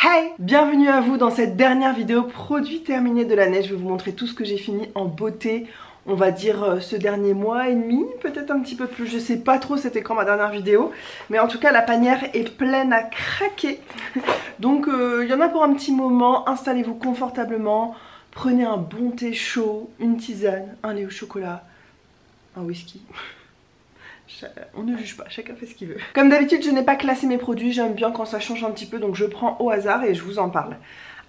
Hey, bienvenue à vous dans cette dernière vidéo produit terminé de l'année. Je vais vous montrer tout ce que j'ai fini en beauté, on va dire ce dernier mois et demi, peut-être un petit peu plus, je sais pas trop c'était quand ma dernière vidéo. Mais en tout cas la panière est pleine à craquer. Donc il y en a pour un petit moment, installez-vous confortablement, prenez un bon thé chaud, une tisane, un lait au chocolat, un whisky. On ne juge pas, chacun fait ce qu'il veut. Comme d'habitude, je n'ai pas classé mes produits, j'aime bien quand ça change un petit peu, donc je prends au hasard et je vous en parle.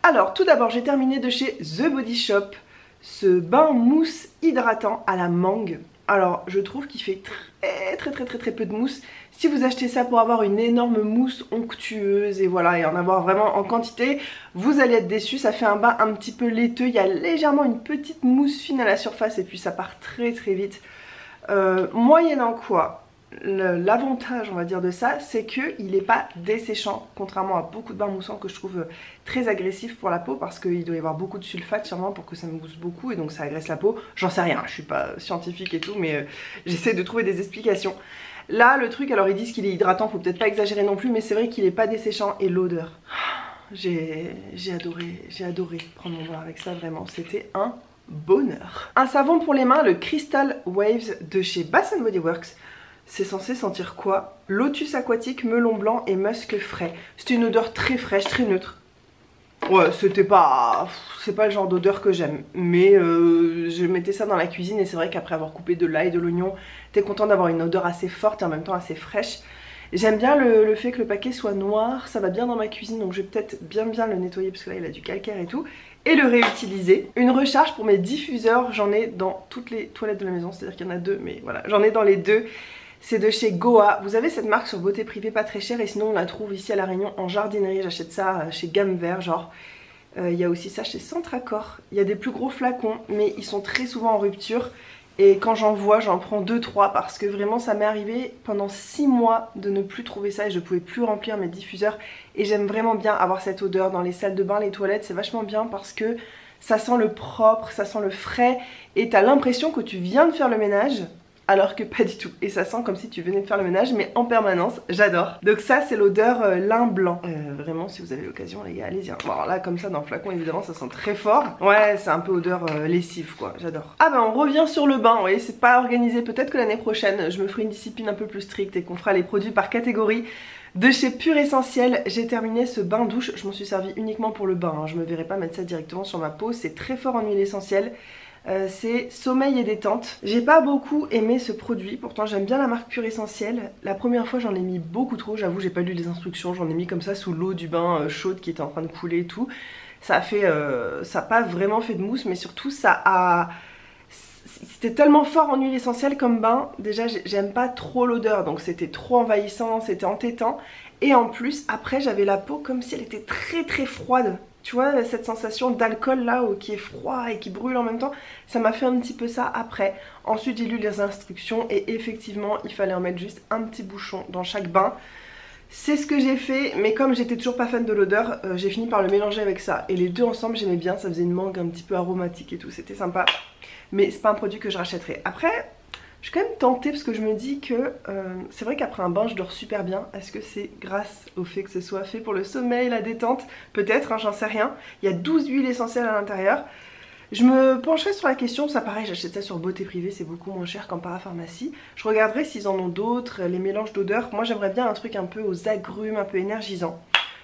Alors, tout d'abord, j'ai terminé de chez The Body Shop ce bain mousse hydratant à la mangue. Alors, je trouve qu'il fait très peu de mousse. Si vous achetez ça pour avoir une énorme mousse onctueuse et voilà, et en avoir vraiment en quantité, vous allez être déçus. Ça fait un bain un petit peu laiteux, il y a légèrement une petite mousse fine à la surface et puis ça part très vite. Moyennant quoi, l'avantage on va dire de ça, c'est qu'il n'est pas desséchant, contrairement à beaucoup de bains moussants que je trouve très agressifs pour la peau, parce qu'il doit y avoir beaucoup de sulfate sûrement pour que ça me mousse beaucoup et donc ça agresse la peau. J'en sais rien, je suis pas scientifique et tout, mais j'essaie de trouver des explications. Là le truc, alors ils disent qu'il est hydratant, faut peut-être pas exagérer non plus, mais c'est vrai qu'il n'est pas desséchant. Et l'odeur, j'ai adoré prendre mon bain avec ça, vraiment, c'était un bonheur. Un savon pour les mains, le Crystal Waves de chez Bath & Body Works. C'est censé sentir quoi? Lotus aquatique, melon blanc et musc frais. C'était une odeur très fraîche, très neutre. Ouais, c'était pas... c'est pas le genre d'odeur que j'aime. Mais je mettais ça dans la cuisine et c'est vrai qu'après avoir coupé de l'ail, de l'oignon, t'es content d'avoir une odeur assez forte et en même temps assez fraîche. J'aime bien le fait que le paquet soit noir, ça va bien dans ma cuisine, donc je vais peut-être bien le nettoyer parce que là il a du calcaire et tout. Et le réutiliser. Une recharge pour mes diffuseurs, j'en ai dans toutes les toilettes de la maison, c'est-à-dire qu'il y en a deux, mais voilà, j'en ai dans les deux. C'est de chez Goa. Vous avez cette marque sur Beauté Privée, pas très chère, et sinon on la trouve ici à La Réunion en jardinerie. J'achète ça chez Gamme Vert, genre. Il y a aussi ça chez Centracor. Il y a des plus gros flacons, mais ils sont très souvent en rupture. Et quand j'en vois, j'en prends 2-3 parce que vraiment ça m'est arrivé pendant 6 mois de ne plus trouver ça et je pouvais plus remplir mes diffuseurs. Et j'aime vraiment bien avoir cette odeur dans les salles de bain, les toilettes, c'est vachement bien parce que ça sent le propre, ça sent le frais et t'as l'impression que tu viens de faire le ménage. Alors que pas du tout, et ça sent comme si tu venais de faire le ménage, mais en permanence, j'adore. Donc ça c'est l'odeur lin blanc. Vraiment si vous avez l'occasion les gars, allez-y. Bon alors là comme ça dans le flacon évidemment ça sent très fort. Ouais c'est un peu odeur lessive quoi, j'adore. Ah bah on revient sur le bain, vous voyez c'est pas organisé. Peut-être que l'année prochaine je me ferai une discipline un peu plus stricte et qu'on fera les produits par catégorie. De chez Pure Essentiel, j'ai terminé ce bain douche, je m'en suis servi uniquement pour le bain, hein. Je me verrai pas mettre ça directement sur ma peau, c'est très fort en huile essentielle. C'est sommeil et détente. J'ai pas beaucoup aimé ce produit, pourtant j'aime bien la marque Pure Essentiel. La première fois j'en ai mis beaucoup trop, j'avoue j'ai pas lu les instructions, j'en ai mis comme ça sous l'eau du bain chaude qui était en train de couler et tout. Ça a fait, ça a pas vraiment fait de mousse, mais surtout c'était tellement fort en huile essentielle comme bain, déjà j'aime pas trop l'odeur, donc c'était trop envahissant, c'était entêtant. Et en plus après j'avais la peau comme si elle était très froide. Tu vois cette sensation d'alcool là qui est froid et qui brûle en même temps, ça m'a fait un petit peu ça après. Ensuite j'ai lu les instructions et effectivement il fallait en mettre juste un petit bouchon dans chaque bain. C'est ce que j'ai fait, mais comme j'étais toujours pas fan de l'odeur, j'ai fini par le mélanger avec ça. Et les deux ensemble j'aimais bien, ça faisait une mangue un petit peu aromatique et tout, c'était sympa. Mais c'est pas un produit que je rachèterai. Après, je suis quand même tentée parce que je me dis que c'est vrai qu'après un bain je dors super bien. Est-ce que c'est grâce au fait que ce soit fait pour le sommeil, la détente? Peut-être, hein, j'en sais rien. Il y a 12 huiles essentielles à l'intérieur. Je me pencherai sur la question, ça pareil j'achète ça sur Beauté Privée, c'est beaucoup moins cher qu'en parapharmacie. Je regarderai s'ils en ont d'autres, les mélanges d'odeurs. Moi j'aimerais bien un truc un peu aux agrumes, un peu énergisant.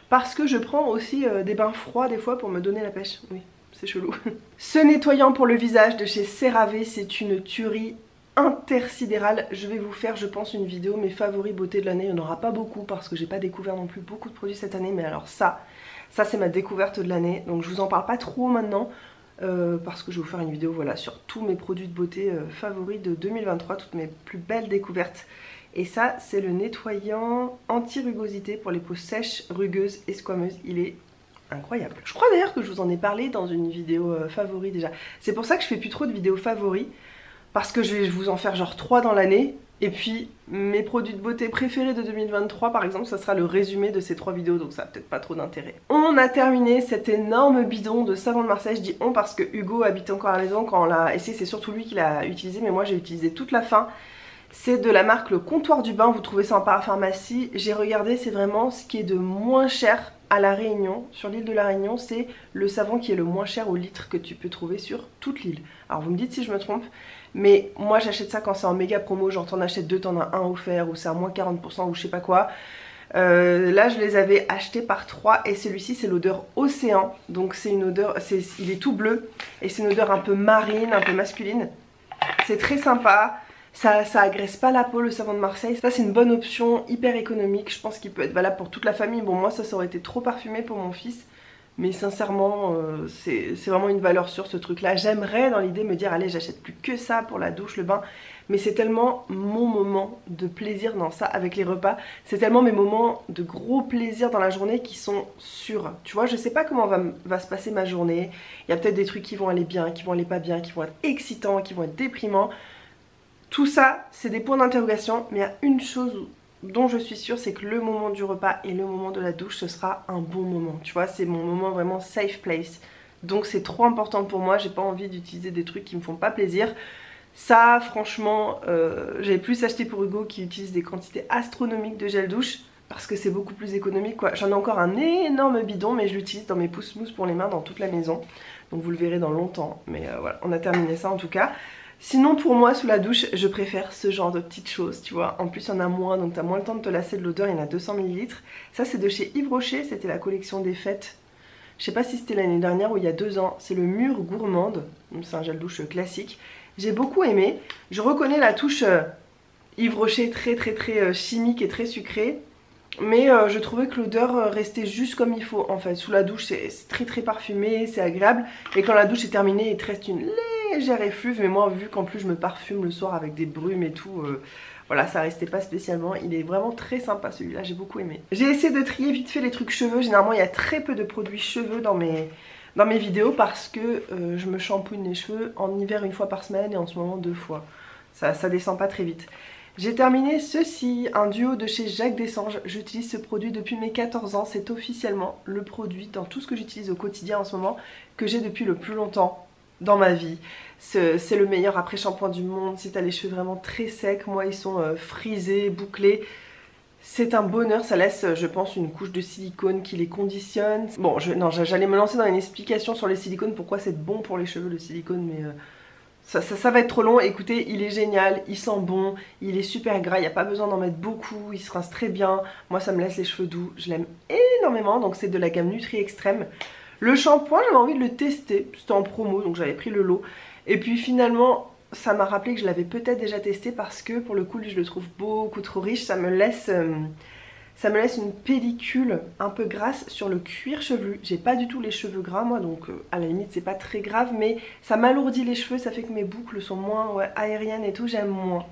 Parce que je prends aussi des bains froids des fois pour me donner la pêche. Oui, c'est chelou. Ce nettoyant pour le visage de chez CeraVe, c'est une tuerie intersidérale. Je vais vous faire je pense une vidéo mes favoris beauté de l'année. Il n'y en aura pas beaucoup parce que j'ai pas découvert non plus beaucoup de produits cette année, mais alors ça c'est ma découverte de l'année, donc je vous en parle pas trop maintenant parce que je vais vous faire une vidéo voilà sur tous mes produits de beauté favoris de 2023, toutes mes plus belles découvertes. Et ça c'est le nettoyant anti-rugosité pour les peaux sèches, rugueuses et squameuses. Il est incroyable. Je crois d'ailleurs que je vous en ai parlé dans une vidéo favori déjà. C'est pour ça que je fais plus trop de vidéos favoris, parce que je vais vous en faire genre 3 dans l'année. Et puis mes produits de beauté préférés de 2023 par exemple, ça sera le résumé de ces 3 vidéos, donc ça n'a peut-être pas trop d'intérêt. On a terminé cet énorme bidon de savon de Marseille. Je dis on parce que Hugo habite encore à la maison quand on l'a essayé, c'est surtout lui qui l'a utilisé, mais moi j'ai utilisé toute la fin. C'est de la marque Le Comptoir du Bain, vous trouvez ça en parapharmacie. J'ai regardé, c'est vraiment ce qui est de moins cher à La Réunion. Sur l'île de La Réunion, c'est le savon qui est le moins cher au litre que tu peux trouver sur toute l'île. Alors vous me dites si je me trompe, mais moi j'achète ça quand c'est en méga promo, genre t'en achètes deux, t'en as un offert, ou c'est à moins 40% ou je sais pas quoi. Là je les avais achetés par 3 et celui-ci c'est l'odeur océan. Donc c'est une odeur, il est tout bleu et c'est une odeur un peu marine, un peu masculine. C'est très sympa. Ça agresse pas la peau, le savon de Marseille. Ça c'est une bonne option, hyper économique. Je pense qu'il peut être valable pour toute la famille. Bon moi ça aurait été trop parfumé pour mon fils. Mais sincèrement c'est vraiment une valeur sûre ce truc là. J'aimerais dans l'idée me dire allez j'achète plus que ça pour la douche, le bain. Mais c'est tellement mon moment de plaisir dans ça avec les repas. C'est tellement mes moments de gros plaisir dans la journée qui sont sûrs. Tu vois, je sais pas comment va se passer ma journée. Il y a peut-être des trucs qui vont aller bien, qui vont aller pas bien, qui vont être excitants, qui vont être déprimants. Tout ça, c'est des points d'interrogation, mais il y a une chose dont je suis sûre, c'est que le moment du repas et le moment de la douche, ce sera un bon moment. Tu vois, c'est mon moment vraiment safe place. Donc c'est trop important pour moi, j'ai pas envie d'utiliser des trucs qui me font pas plaisir. Ça, franchement, j'avais plus acheté pour Hugo qui utilise des quantités astronomiques de gel douche parce que c'est beaucoup plus économique, quoi. J'en ai encore un énorme bidon, mais je l'utilise dans mes pousse-mousse pour les mains dans toute la maison. Donc vous le verrez dans longtemps, mais voilà, on a terminé ça en tout cas. Sinon pour moi sous la douche je préfère ce genre de petites choses, tu vois. En plus il y en a moins donc t'as moins le temps de te lasser de l'odeur, il y en a 200 ml. Ça c'est de chez Yves Rocher, c'était la collection des fêtes. Je sais pas si c'était l'année dernière ou il y a 2 ans. C'est le Mûre Gourmande, c'est un gel douche classique. J'ai beaucoup aimé, je reconnais la touche Yves Rocher très chimique et très sucrée. Mais je trouvais que l'odeur restait juste comme il faut en fait. Sous la douche c'est très parfumé, c'est agréable. Et quand la douche est terminée il te reste une légère effluve. Mais moi vu qu'en plus je me parfume le soir avec des brumes et tout, voilà ça restait pas spécialement. Il est vraiment très sympa celui-là, j'ai beaucoup aimé. J'ai essayé de trier vite fait les trucs cheveux. Généralement il y a très peu de produits cheveux dans mes vidéos parce que je me shampooine les cheveux en hiver 1 fois par semaine et en ce moment 2 fois. Ça descend pas très vite. J'ai terminé ceci, un duo de chez Jacques Dessanges. J'utilise ce produit depuis mes 14 ans. C'est officiellement le produit dans tout ce que j'utilise au quotidien en ce moment que j'ai depuis le plus longtemps dans ma vie. C'est le meilleur après-shampoing du monde. Si t'as les cheveux vraiment très secs, moi ils sont frisés, bouclés. C'est un bonheur, ça laisse je pense une couche de silicone qui les conditionne. Bon, j'allais me lancer dans une explication sur les silicones, pourquoi c'est bon pour les cheveux le silicone, mais... Ça va être trop long. Écoutez, il est génial, il sent bon, il est super gras, il n'y a pas besoin d'en mettre beaucoup, il se rince très bien. Moi ça me laisse les cheveux doux, je l'aime énormément, donc c'est de la gamme Nutri Extrême. Le shampoing, j'avais envie de le tester, c'était en promo donc j'avais pris le lot. Et puis finalement ça m'a rappelé que je l'avais peut-être déjà testé parce que pour le coup lui je le trouve beaucoup trop riche, ça me laisse une pellicule un peu grasse sur le cuir chevelu. J'ai pas du tout les cheveux gras moi, donc à la limite c'est pas très grave, mais ça m'alourdit les cheveux, ça fait que mes boucles sont moins aériennes et tout, j'aime moins.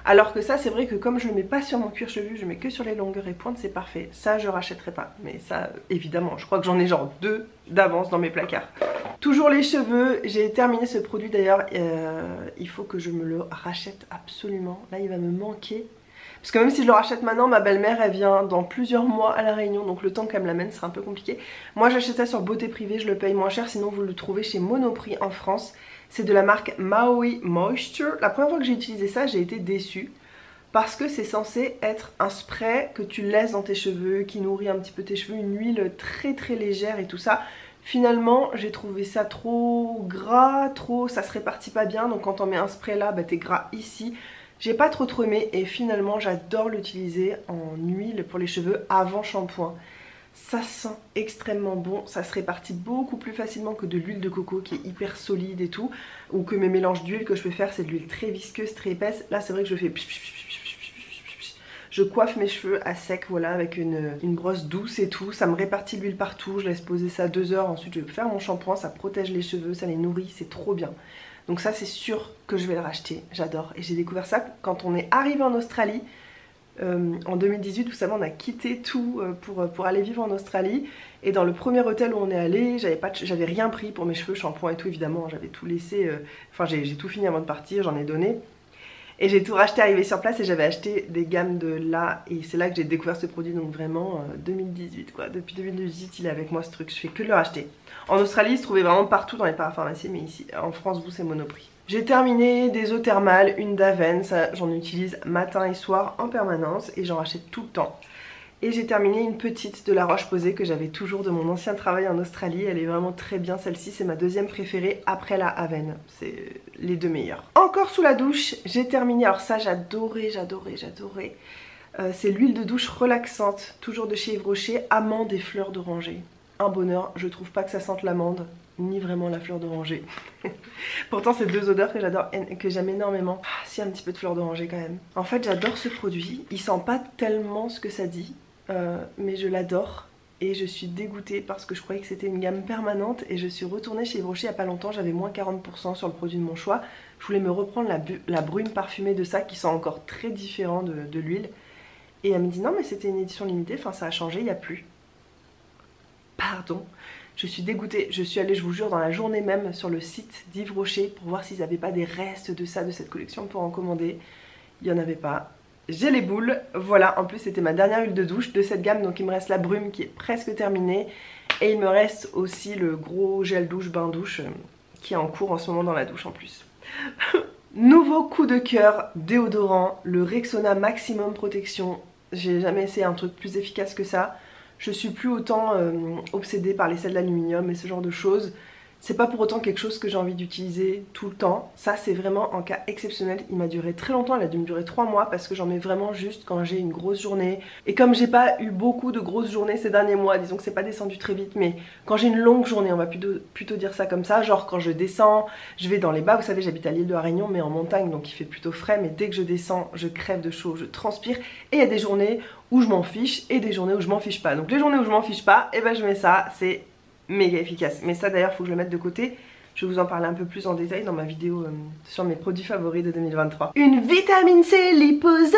Alors que ça c'est vrai que comme je le mets pas sur mon cuir chevelu, je mets que sur les longueurs et pointes, c'est parfait. Ça je rachèterai pas, mais ça évidemment, je crois que j'en ai genre 2 d'avance dans mes placards. Toujours les cheveux, j'ai terminé ce produit d'ailleurs, il faut que je me le rachète absolument. Là il va me manquer. Parce que même si je le rachète maintenant, ma belle-mère elle vient dans plusieurs mois à La Réunion, donc le temps qu'elle me l'amène sera un peu compliqué. Moi j'achète ça sur Beauté Privée, je le paye moins cher, sinon vous le trouvez chez Monoprix en France. C'est de la marque Maui Moisture. La première fois que j'ai utilisé ça, j'ai été déçue. Parce que c'est censé être un spray que tu laisses dans tes cheveux, qui nourrit un petit peu tes cheveux, une huile très légère et tout ça. Finalement j'ai trouvé ça trop gras, ça se répartit pas bien, donc quand on met un spray là, bah, t'es gras ici. J'ai pas trop aimé et finalement j'adore l'utiliser en huile pour les cheveux avant shampoing. Ça sent extrêmement bon, ça se répartit beaucoup plus facilement que de l'huile de coco qui est hyper solide et tout. Ou que mes mélanges d'huile que je peux faire, c'est de l'huile très visqueuse, très épaisse. Là c'est vrai que je fais... Je coiffe mes cheveux à sec, voilà, avec une brosse douce et tout. Ça me répartit l'huile partout, je laisse poser ça 2 heures. Ensuite je vais faire mon shampoing, ça protège les cheveux, ça les nourrit, c'est trop bien. Donc ça c'est sûr que je vais le racheter, j'adore. Et j'ai découvert ça quand on est arrivé en Australie en 2018. Vous savez on a quitté tout pour aller vivre en Australie. Et dans le premier hôtel où on est allé, j'avais rien pris pour mes cheveux, shampoing et tout évidemment. J'avais tout laissé, enfin j'ai tout fini avant de partir, j'en ai donné. Et j'ai tout racheté arrivé sur place et j'avais acheté des gammes de là. Et c'est là que j'ai découvert ce produit, donc vraiment 2018 quoi. Depuis 2018 il est avec moi ce truc, je fais que de le racheter. En Australie il se trouvait vraiment partout dans les parapharmacies, mais ici en France vous c'est Monoprix. J'ai terminé des eaux thermales, une d'Aven, ça j'en utilise matin et soir en permanence et j'en rachète tout le temps. Et j'ai terminé une petite de La Roche-Posay que j'avais toujours de mon ancien travail en Australie. Elle est vraiment très bien, celle-ci c'est ma deuxième préférée après la Aven. C'est les deux meilleures. Encore sous la douche, j'ai terminé, alors ça j'adorais. C'est l'huile de douche relaxante, toujours de chez Yves Rocher, amande et fleurs d'oranger. Un bonheur, je trouve pas que ça sente l'amande, ni vraiment la fleur d'oranger. Pourtant c'est deux odeurs que j'adore, que j'aime énormément. Ah, si, un petit peu de fleur d'oranger quand même. En fait j'adore ce produit, il sent pas tellement ce que ça dit. Mais je l'adore et je suis dégoûtée parce que je croyais que c'était une gamme permanente et je suis retournée chez Yves Rocher il n'y a pas longtemps, j'avais moins 40% sur le produit de mon choix. Je voulais me reprendre la brume parfumée de ça qui sent encore très différent de l'huile et elle me dit non mais c'était une édition limitée, enfin ça a changé, il n'y a plus. Pardon, je suis dégoûtée, je suis allée je vous jure dans la journée même sur le site d'Yves Rocher pour voir s'ils n'avaient pas des restes de ça, de cette collection pour en commander. Il n'y en avait pas. J'ai les boules, voilà, en plus c'était ma dernière huile de douche de cette gamme, donc il me reste la brume qui est presque terminée et il me reste aussi le gros gel douche, bain douche qui est en cours en ce moment dans la douche en plus. Nouveau coup de cœur, déodorant, le Rexona Maximum Protection. J'ai jamais essayé un truc plus efficace que ça. Je suis plus autant obsédée par les sels d'aluminium et ce genre de choses. C'est pas pour autant quelque chose que j'ai envie d'utiliser tout le temps. Ça c'est vraiment en cas exceptionnel. Il m'a duré très longtemps, il a dû me durer 3 mois parce que j'en mets vraiment juste quand j'ai une grosse journée. Et comme j'ai pas eu beaucoup de grosses journées ces derniers mois, disons que c'est pas descendu très vite, mais quand j'ai une longue journée, on va plutôt dire ça comme ça, genre quand je descends, je vais dans les bas, vous savez j'habite à l'île de la Réunion mais en montagne donc il fait plutôt frais, mais dès que je descends, je crève de chaud, je transpire et il y a des journées où je m'en fiche et des journées où je m'en fiche pas. Donc les journées où je m'en fiche pas, et ben je mets ça, c'est méga efficace. Mais ça d'ailleurs faut que je le mette de côté. Je vais vous en parler un peu plus en détail dans ma vidéo sur mes produits favoris de 2023. Une vitamine C liposomale.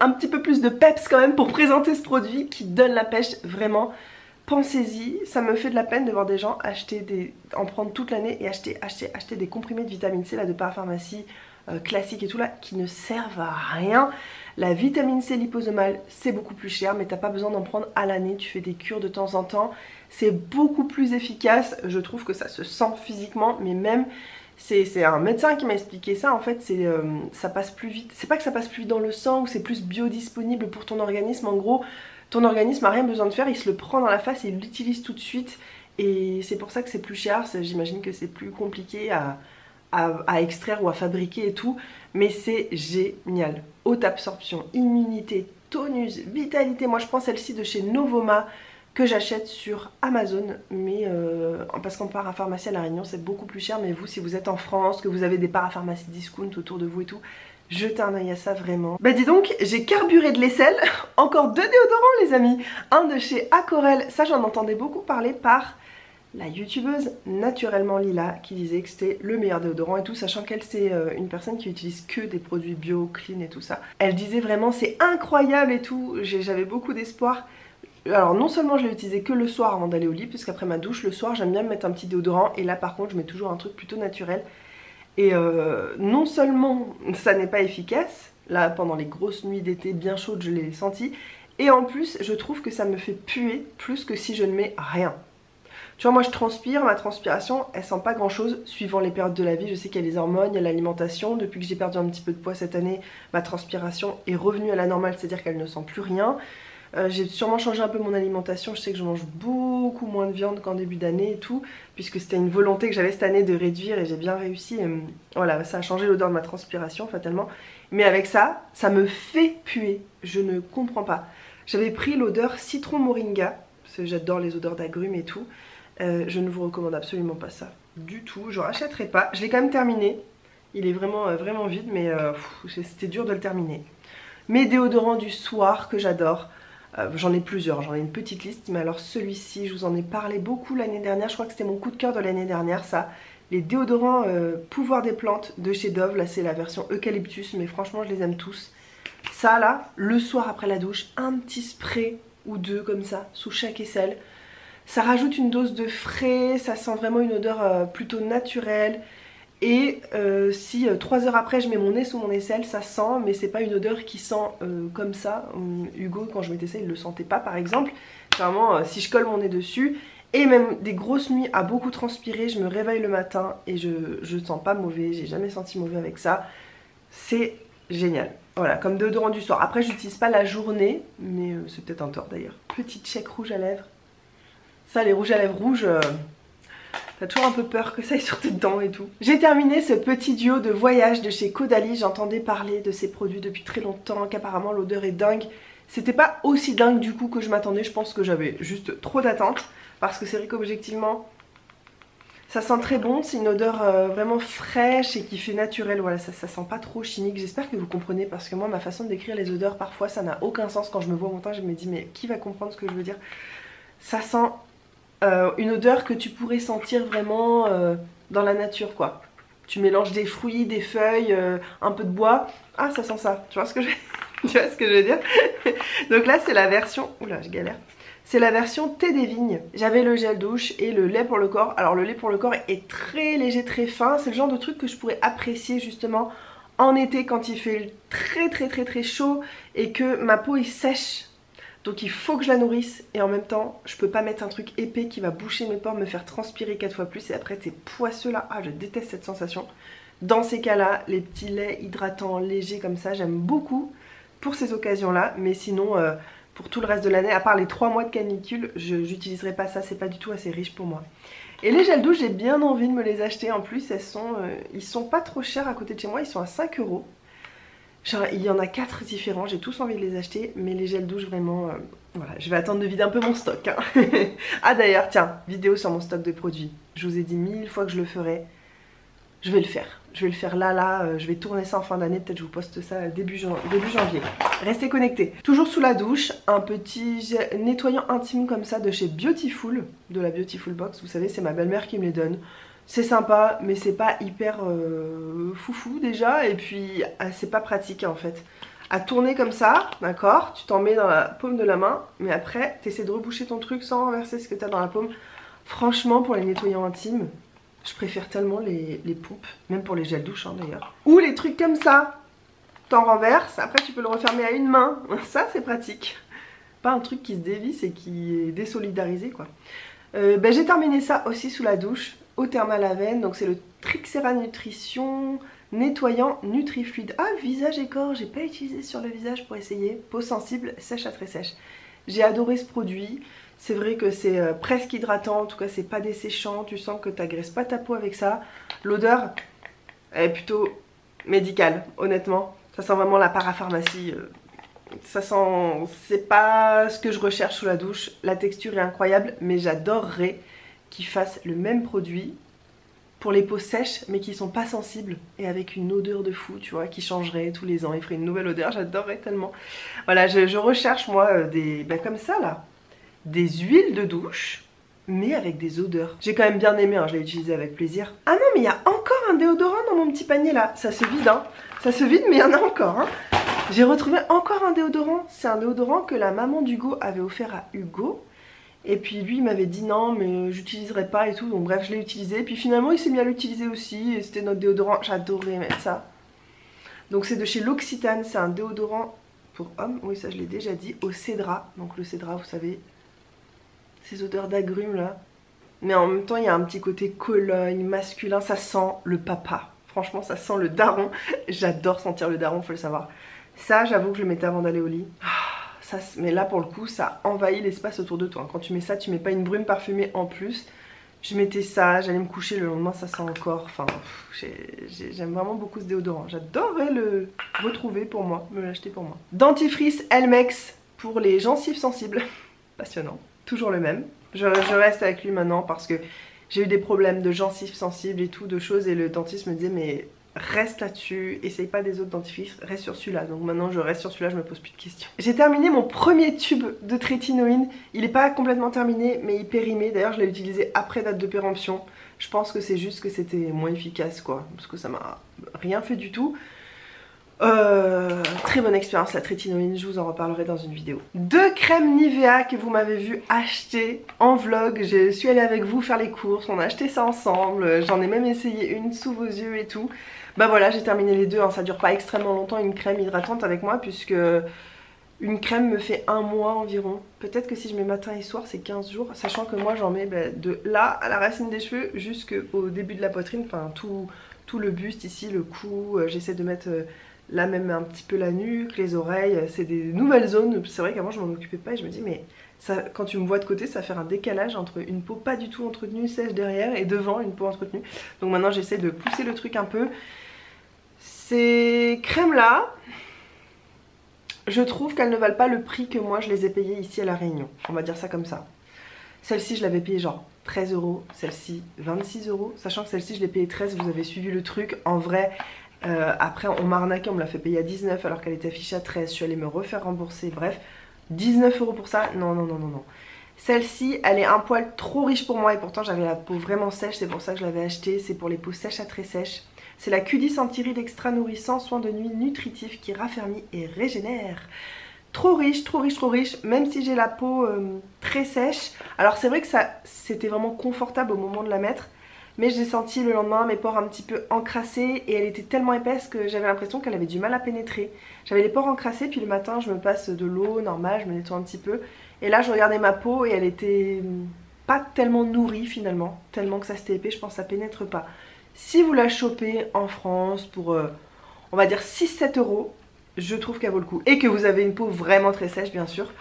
Un petit peu plus de peps quand même pour présenter ce produit qui donne la pêche vraiment. Pensez-y, ça me fait de la peine de voir des gens en prendre toute l'année et acheter des comprimés de vitamine C là de parapharmacie classique et tout là qui ne servent à rien. La vitamine C liposomale c'est beaucoup plus cher mais t'as pas besoin d'en prendre à l'année, tu fais des cures de temps en temps, c'est beaucoup plus efficace, je trouve que ça se sent physiquement mais même c'est un médecin qui m'a expliqué ça en fait, ça passe plus vite, c'est pas que ça passe plus vite dans le sang ou c'est plus biodisponible pour ton organisme, en gros ton organisme a rien besoin de faire, il se le prend dans la face et il l'utilise tout de suite et c'est pour ça que c'est plus cher, j'imagine que c'est plus compliqué à extraire ou à fabriquer et tout, mais c'est génial. Haute absorption, immunité, tonus, vitalité. Moi je prends celle-ci de chez Novoma que j'achète sur Amazon, mais parce qu'en parapharmacie à La Réunion c'est beaucoup plus cher, mais vous si vous êtes en France, que vous avez des parapharmacies discount autour de vous et tout, jetez un œil à ça vraiment. Bah dis donc, j'ai carburé de l'aisselle, encore 2 déodorants les amis. Un de chez Aquarelle, ça j'en entendais beaucoup parler par la youtubeuse Naturellement Lila qui disait que c'était le meilleur déodorant et tout, sachant qu'elle c'est une personne qui utilise que des produits bio, clean et tout ça. Elle disait vraiment c'est incroyable et tout, j'avais beaucoup d'espoir. Alors non seulement je l'ai utilisé que le soir avant d'aller au lit, puisqu'après ma douche le soir j'aime bien me mettre un petit déodorant et là par contre je mets toujours un truc plutôt naturel. Et non seulement ça n'est pas efficace, là pendant les grosses nuits d'été bien chaudes je l'ai senti, et en plus je trouve que ça me fait puer plus que si je ne mets rien. Tu vois moi je transpire, ma transpiration elle sent pas grand chose suivant les périodes de la vie, je sais qu'il y a les hormones, il y a l'alimentation, depuis que j'ai perdu un petit peu de poids cette année, ma transpiration est revenue à la normale, c'est à dire qu'elle ne sent plus rien. J'ai sûrement changé un peu mon alimentation, je sais que je mange beaucoup moins de viande qu'en début d'année et tout, puisque c'était une volonté que j'avais cette année de réduire et j'ai bien réussi, et voilà ça a changé l'odeur de ma transpiration fatalement, mais avec ça, ça me fait puer, je ne comprends pas. J'avais pris l'odeur citron moringa, parce que j'adore les odeurs d'agrumes et tout, je ne vous recommande absolument pas ça du tout, je rachèterai pas, je l'ai quand même terminé, il est vraiment, vraiment vide mais c'était dur de le terminer. Mes déodorants du soir que j'adore, j'en ai plusieurs, j'en ai une petite liste, mais alors celui-ci, je vous en ai parlé beaucoup l'année dernière, je crois que c'était mon coup de cœur de l'année dernière ça, les déodorants Pouvoir des plantes de chez Dove, là c'est la version eucalyptus, mais franchement je les aime tous. Ça là, le soir après la douche, un petit spray ou deux comme ça, sous chaque aisselle, ça rajoute une dose de frais, ça sent vraiment une odeur plutôt naturelle, Et si 3 heures après je mets mon nez sous mon aisselle, ça sent, mais c'est pas une odeur qui sent comme ça. Hugo, quand je mettais ça, il le sentait pas par exemple. Vraiment, si je colle mon nez dessus, et même des grosses nuits à beaucoup transpirer, je me réveille le matin et je sens pas mauvais, j'ai jamais senti mauvais avec ça. C'est génial. Voilà, comme déodorant du soir. Après, j'utilise pas la journée, mais c'est peut-être un tort d'ailleurs. Petite check rouge à lèvres. Ça, les rouges à lèvres rouges, t'as toujours un peu peur que ça aille sur tes dents et tout. J'ai terminé ce petit duo de voyage de chez Caudalie. J'entendais parler de ces produits depuis très longtemps, qu'apparemment l'odeur est dingue. C'était pas aussi dingue du coup que je m'attendais. Je pense que j'avais juste trop d'attentes. Parce que c'est vrai qu'objectivement, ça sent très bon. C'est une odeur vraiment fraîche et qui fait naturel. Voilà, ça sent pas trop chimique. J'espère que vous comprenez parce que moi, ma façon de décrire les odeurs, parfois, ça n'a aucun sens. Quand je me vois au montage, je me dis, mais qui va comprendre ce que je veux dire? Ça sent une odeur que tu pourrais sentir vraiment dans la nature, quoi. Tu mélanges des fruits, des feuilles, un peu de bois. Ah, ça sent ça. Tu vois ce que je, tu vois ce que je veux dire? Donc là, c'est la version... Oula, je galère. C'est la version thé des vignes. J'avais le gel douche et le lait pour le corps. Alors le lait pour le corps est très léger, très fin. C'est le genre de truc que je pourrais apprécier justement en été quand il fait très chaud et que ma peau est sèche. Donc il faut que je la nourrisse et en même temps je peux pas mettre un truc épais qui va boucher mes pores, me faire transpirer 4 fois plus et après t'es poisseux là. Ah, je déteste cette sensation. Dans ces cas là, les petits laits hydratants légers comme ça, j'aime beaucoup pour ces occasions là. Mais sinon pour tout le reste de l'année, à part les 3 mois de canicule, j'utiliserai pas ça, c'est pas du tout assez riche pour moi. Et les gels douche, j'ai bien envie de me les acheter. En plus ils sont pas trop chers à côté de chez moi, ils sont à 5 €. Genre, il y en a 4 différents, j'ai tous envie de les acheter, mais les gels douche vraiment, voilà, je vais attendre de vider un peu mon stock. Hein. Ah d'ailleurs, tiens, vidéo sur mon stock de produits. Je vous ai dit 1000 fois que je le ferais, je vais le faire. Je vais le faire là, je vais tourner ça en fin d'année, peut-être je vous poste ça début janvier. Restez connectés. Toujours sous la douche, un petit nettoyant intime comme ça de chez Beautiful, de la Beautiful Box, vous savez, c'est ma belle-mère qui me les donne. C'est sympa, mais c'est pas hyper foufou déjà, et puis c'est pas pratique en fait. À tourner comme ça, d'accord, tu t'en mets dans la paume de la main, mais après t'essaies de reboucher ton truc sans renverser ce que t'as dans la paume. Franchement, pour les nettoyants intimes, je préfère tellement les pompes, même pour les gels douche hein, d'ailleurs. Ou les trucs comme ça, t'en renverses, après tu peux le refermer à une main, ça c'est pratique. Pas un truc qui se dévisse et qui est désolidarisé quoi. J'ai terminé ça aussi sous la douche. Eau thermale Avène, donc c'est le Trixera Nutrition nettoyant Nutrifluide. Ah, visage et corps, j'ai pas utilisé sur le visage pour essayer. Peau sensible, sèche à très sèche. J'ai adoré ce produit. C'est vrai que c'est presque hydratant, en tout cas c'est pas desséchant. Tu sens que t'agresses pas ta peau avec ça. L'odeur est plutôt médicale, honnêtement. Ça sent vraiment la parapharmacie. Ça sent... c'est pas ce que je recherche sous la douche. La texture est incroyable, mais j'adorerais qu'ils fassent le même produit pour les peaux sèches mais qui sont pas sensibles et avec une odeur de fou, tu vois, qui changerait tous les ans, il ferait une nouvelle odeur, j'adorerais tellement. Voilà, je recherche moi des, comme ça là, des huiles de douche mais avec des odeurs. J'ai quand même bien aimé, hein, je l'ai utilisé avec plaisir. Ah non, mais il y a encore un déodorant dans mon petit panier là, ça se vide hein, ça se vide mais il y en a encore hein. J'ai retrouvé encore un déodorant, c'est un déodorant que la maman d'Hugo avait offert à Hugo. Et puis lui il m'avait dit non mais j'utiliserai pas et tout, donc bref je l'ai utilisé. Puis finalement il s'est mis à l'utiliser aussi et c'était notre déodorant, j'adorais mettre ça. Donc c'est de chez L'Occitane, c'est un déodorant pour hommes, oui ça je l'ai déjà dit, au cédra. Donc le cédra vous savez, ces odeurs d'agrumes là. Mais en même temps il y a un petit côté Cologne, masculin, ça sent le papa. Franchement ça sent le daron, j'adore sentir le daron, faut le savoir. Ça j'avoue que je le mettais avant d'aller au lit. Ça, mais là pour le coup ça envahit l'espace autour de toi. Quand tu mets ça, tu mets pas une brume parfumée en plus. Je mettais ça, j'allais me coucher, le lendemain ça sent encore. Enfin, j'aime vraiment beaucoup ce déodorant. J'adorerais le retrouver pour moi, me l'acheter pour moi. Dentifrice Elmex pour les gencives sensibles. Passionnant, toujours le même. Je reste avec lui maintenant parce que j'ai eu des problèmes de gencives sensibles et tout, de choses. Et le dentiste me disait mais... reste là-dessus, essaye pas des autres dentifrices, reste sur celui-là. Donc maintenant je reste sur celui-là, je me pose plus de questions. J'ai terminé mon premier tube de trétinoïne. Il n'est pas complètement terminé mais il périmé. D'ailleurs je l'ai utilisé après date de péremption. Je pense que c'est juste que c'était moins efficace quoi, parce que ça m'a rien fait du tout. Très bonne expérience la trétinoïne, je vous en reparlerai dans une vidéo. 2 crèmes Nivea que vous m'avez vu acheter en vlog. Je suis allée avec vous faire les courses, on a acheté ça ensemble. J'en ai même essayé une sous vos yeux et tout. Bah voilà, j'ai terminé les deux, hein. Ça dure pas extrêmement longtemps une crème hydratante avec moi, puisque une crème me fait 1 mois environ. Peut-être que si je mets matin et soir c'est 15 jours, sachant que moi j'en mets de là à la racine des cheveux jusqu'au début de la poitrine, enfin tout le buste ici, le cou. J'essaie de mettre là même un petit peu la nuque, les oreilles, c'est des nouvelles zones. C'est vrai qu'avant je m'en occupais pas et je me dis mais ça, quand tu me vois de côté ça fait un décalage entre une peau pas du tout entretenue, sèche derrière, et devant une peau entretenue. Donc maintenant j'essaie de pousser le truc un peu. Ces crèmes là, je trouve qu'elles ne valent pas le prix que moi je les ai payées ici à La Réunion. On va dire ça comme ça. Celle-ci je l'avais payée genre 13 €, celle-ci 26 €. Sachant que celle-ci je l'ai payée 13, vous avez suivi le truc. En vrai, après on m'a arnaqué, on me l'a fait payer à 19 alors qu'elle était affichée à 13. Je suis allée me refaire rembourser, bref. 19 € pour ça, non, non, non, non, non. Celle-ci, elle est un poil trop riche pour moi et pourtant j'avais la peau vraiment sèche, c'est pour ça que je l'avais achetée. C'est pour les peaux sèches à très sèches. C'est la Q10 Anti-Rides Extra Nourrissant Soin de nuit nutritif qui raffermit et régénère. Trop riche, trop riche, trop riche. Même si j'ai la peau très sèche. Alors c'est vrai que c'était vraiment confortable au moment de la mettre. Mais j'ai senti le lendemain mes pores un petit peu encrassés. Et elle était tellement épaisse que j'avais l'impression qu'elle avait du mal à pénétrer. J'avais les pores encrassés, puis le matin je me passe de l'eau normale, je me nettoie un petit peu. Et là je regardais ma peau et elle était pas tellement nourrie finalement. Tellement que ça c'était épais, je pense que ça pénètre pas. Si vous la chopez en France pour, on va dire 6-7 €, je trouve qu'elle vaut le coup. Et que vous avez une peau vraiment très sèche bien sûr.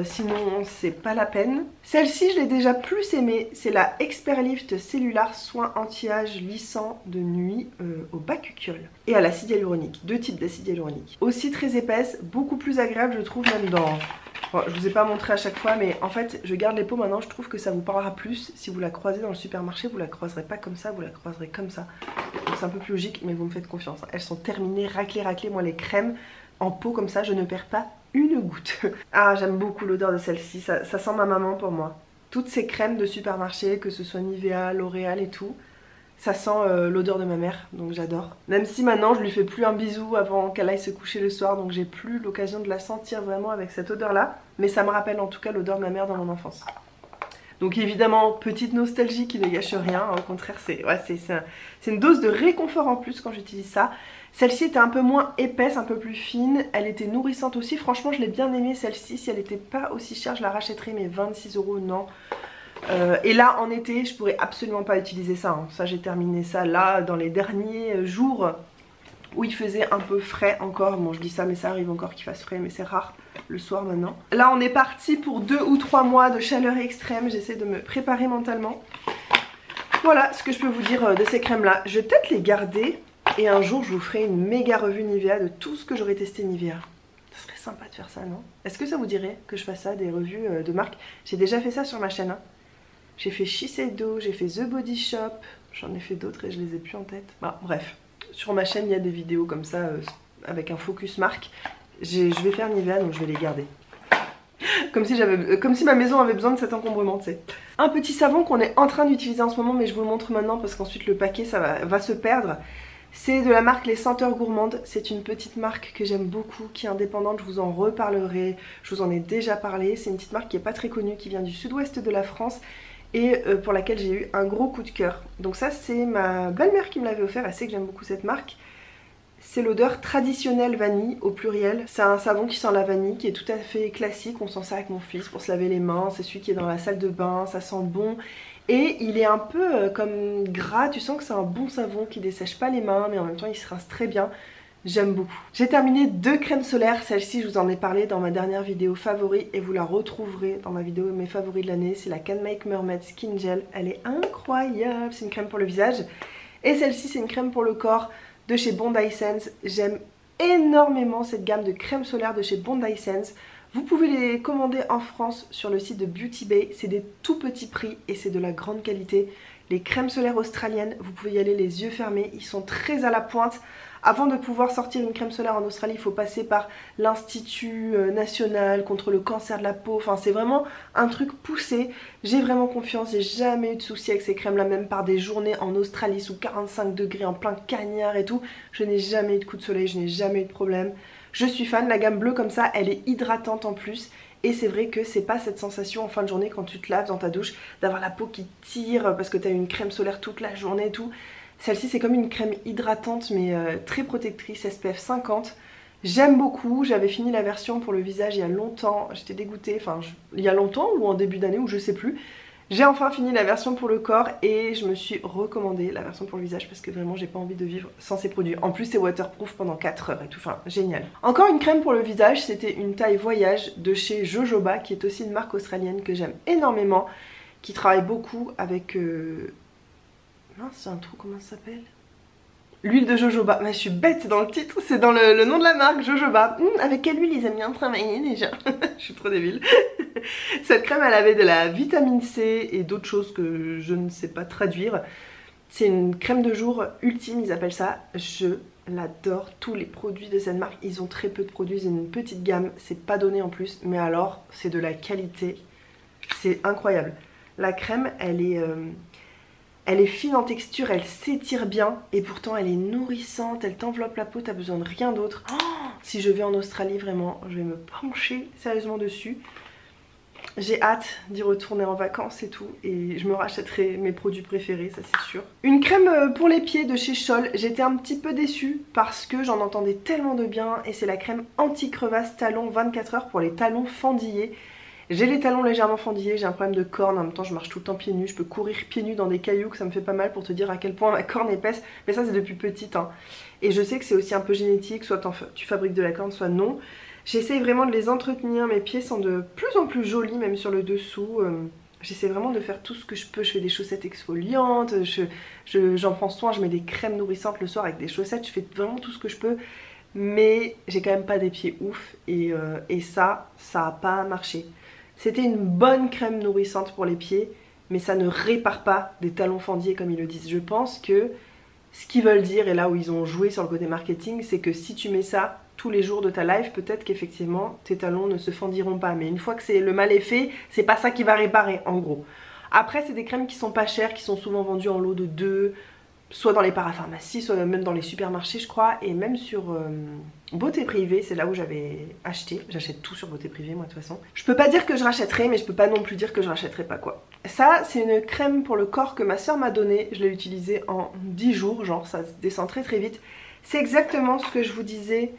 Sinon c'est pas la peine. Celle-ci je l'ai déjà plus aimée. C'est la Experlift Cellular Soin Anti-âge lissant de nuit au bacuchiol. Et à l'acide hyaluronique. 2 types d'acide hyaluronique. Aussi très épaisse, beaucoup plus agréable je trouve même dans... Bon, je vous ai pas montré à chaque fois mais en fait je garde les peaux maintenant, je trouve que ça vous parlera plus. Si vous la croisez dans le supermarché, vous la croiserez pas comme ça, vous la croiserez comme ça. C'est un peu plus logique mais vous me faites confiance. Elles sont terminées, raclées, raclées. Moi les crèmes en peau comme ça, je ne perds pas une goutte. Ah j'aime beaucoup l'odeur de celle-ci, ça sent ma maman pour moi. Toutes ces crèmes de supermarché, que ce soit Nivea, L'Oréal et tout, ça sent l'odeur de ma mère, donc j'adore. Même si maintenant je lui fais plus un bisou avant qu'elle aille se coucher le soir, donc j'ai plus l'occasion de la sentir vraiment avec cette odeur là. Mais ça me rappelle en tout cas l'odeur de ma mère dans mon enfance. Donc évidemment, petite nostalgie qui ne gâche rien, au contraire c'est une dose de réconfort en plus quand j'utilise ça. Celle-ci était un peu moins épaisse, un peu plus fine, elle était nourrissante aussi, franchement je l'ai bien aimée celle-ci. Si elle n'était pas aussi chère je la rachèterais, mais 26 € non. Et là en été je pourrais absolument pas utiliser ça, hein. Ça j'ai terminé ça là dans les derniers jours où il faisait un peu frais encore. Bon je dis ça mais ça arrive encore qu'il fasse frais, mais c'est rare le soir maintenant. Là on est parti pour 2 ou 3 mois de chaleur extrême, j'essaie de me préparer mentalement. Voilà ce que je peux vous dire de ces crèmes là. Je vais peut-être les garder et un jour je vous ferai une méga revue Nivea de tout ce que j'aurais testé Nivea. Ça serait sympa de faire ça, non? Est-ce que ça vous dirait que je fasse ça, des revues de marques? J'ai déjà fait ça sur ma chaîne, hein. J'ai fait Shiseido, j'ai fait The Body Shop, j'en ai fait d'autres et je les ai plus en tête. Bah, bref, sur ma chaîne il y a des vidéos comme ça avec un focus marque. Je vais faire Nivea donc je vais les garder. Comme si ma maison avait besoin de cet encombrement, tu sais. Un petit savon qu'on est en train d'utiliser en ce moment, mais je vous le montre maintenant parce qu'ensuite le paquet ça va se perdre. C'est de la marque Les Senteurs Gourmandes. C'est une petite marque que j'aime beaucoup, qui est indépendante, je vous en reparlerai. Je vous en ai déjà parlé. C'est une petite marque qui n'est pas très connue, qui vient du sud-ouest de la France et pour laquelle j'ai eu un gros coup de cœur. Donc ça c'est ma belle-mère qui me l'avait offert, elle sait que j'aime beaucoup cette marque. C'est l'odeur traditionnelle vanille au pluriel. C'est un savon qui sent la vanille, qui est tout à fait classique. On sent ça avec mon fils pour se laver les mains. C'est celui qui est dans la salle de bain, ça sent bon. Et il est un peu comme gras, tu sens que c'est un bon savon qui dessèche pas les mains, mais en même temps il se rince très bien. J'aime beaucoup. J'ai terminé 2 crèmes solaires. Celle-ci je vous en ai parlé dans ma dernière vidéo favori et vous la retrouverez dans ma vidéo mes favoris de l'année. C'est la Can Make Mermaid Skin Gel. Elle est incroyable. C'est une crème pour le visage. Et celle-ci c'est une crème pour le corps de chez Bondi Sense. J'aime énormément cette gamme de crèmes solaires de chez Bondi Sense. Vous pouvez les commander en France sur le site de Beauty Bay. C'est des tout petits prix et c'est de la grande qualité. Les crèmes solaires australiennes, vous pouvez y aller les yeux fermés. Ils sont très à la pointe. Avant de pouvoir sortir une crème solaire en Australie, il faut passer par l'Institut national contre le cancer de la peau. Enfin, c'est vraiment un truc poussé. J'ai vraiment confiance, j'ai jamais eu de soucis avec ces crèmes là, même par des journées en Australie sous 45 degrés, en plein cagnard et tout. Je n'ai jamais eu de coup de soleil, je n'ai jamais eu de problème. Je suis fan, la gamme bleue comme ça, elle est hydratante en plus. Et c'est vrai que c'est pas cette sensation en fin de journée quand tu te laves dans ta douche d'avoir la peau qui tire parce que tu as eu une crème solaire toute la journée et tout. Celle-ci c'est comme une crème hydratante mais très protectrice, SPF 50. J'aime beaucoup, j'avais fini la version pour le visage il y a longtemps, j'étais dégoûtée, enfin il y a longtemps ou en début d'année ou je sais plus. J'ai enfin fini la version pour le corps et je me suis recommandé la version pour le visage parce que vraiment j'ai pas envie de vivre sans ces produits. En plus c'est waterproof pendant 4 heures et tout, enfin génial. Encore une crème pour le visage, c'était une taille voyage de chez Jojoba qui est aussi une marque australienne que j'aime énormément, qui travaille beaucoup avec... Mince, c'est un trou, comment ça s'appelle? L'huile de jojoba, mais je suis bête dans le titre, c'est dans le nom de la marque, Jojoba. Avec quelle huile ils aiment bien travailler déjà? Je suis trop débile. Cette crème elle avait de la vitamine C et d'autres choses que je ne sais pas traduire. C'est une crème de jour ultime, ils appellent ça. Je l'adore, tous les produits de cette marque, ils ont très peu de produits, ils ont une petite gamme, c'est pas donné en plus, mais alors c'est de la qualité, c'est incroyable. La crème elle est fine en texture, elle s'étire bien et pourtant elle est nourrissante, elle t'enveloppe la peau, t'as besoin de rien d'autre. Oh, si je vais en Australie vraiment, je vais me pencher sérieusement dessus. J'ai hâte d'y retourner en vacances et tout et je me rachèterai mes produits préférés, ça c'est sûr. Une crème pour les pieds de chez Scholl, j'étais un petit peu déçue parce que j'en entendais tellement de bien et c'est la crème anti-crevasse talon 24 heures pour les talons fendillés. J'ai les talons légèrement fendillés, j'ai un problème de corne, en même temps je marche tout le temps pieds nus, je peux courir pieds nus dans des cailloux que ça me fait pas mal pour te dire à quel point ma corne est épaisse, mais ça c'est depuis petite hein. Et je sais que c'est aussi un peu génétique, soit tu fabriques de la corne, soit non. J'essaye vraiment de les entretenir, mes pieds sont de plus en plus jolis, même sur le dessous. J'essaie vraiment de faire tout ce que je peux, je fais des chaussettes exfoliantes, j'en prends soin, je mets des crèmes nourrissantes le soir avec des chaussettes, je fais vraiment tout ce que je peux. Mais j'ai quand même pas des pieds ouf et ça a pas marché. C'était une bonne crème nourrissante pour les pieds, mais ça ne répare pas des talons fendillés comme ils le disent. Je pense que ce qu'ils veulent dire, et là où ils ont joué sur le côté marketing, c'est que si tu mets ça tous les jours de ta life, peut-être qu'effectivement tes talons ne se fendiront pas. Mais une fois que le mal est fait, c'est pas ça qui va réparer en gros. Après c'est des crèmes qui sont pas chères, qui sont souvent vendues en lot de 2, soit dans les parapharmacies, soit même dans les supermarchés je crois, et même sur Beauté Privée, c'est là où j'avais acheté. J'achète tout sur Beauté Privée moi de toute façon. Je peux pas dire que je rachèterai, mais je peux pas non plus dire que je rachèterai pas quoi. Ça c'est une crème pour le corps que ma soeur m'a donnée, je l'ai utilisée en 10 jours, genre ça descend très très vite. C'est exactement ce que je vous disais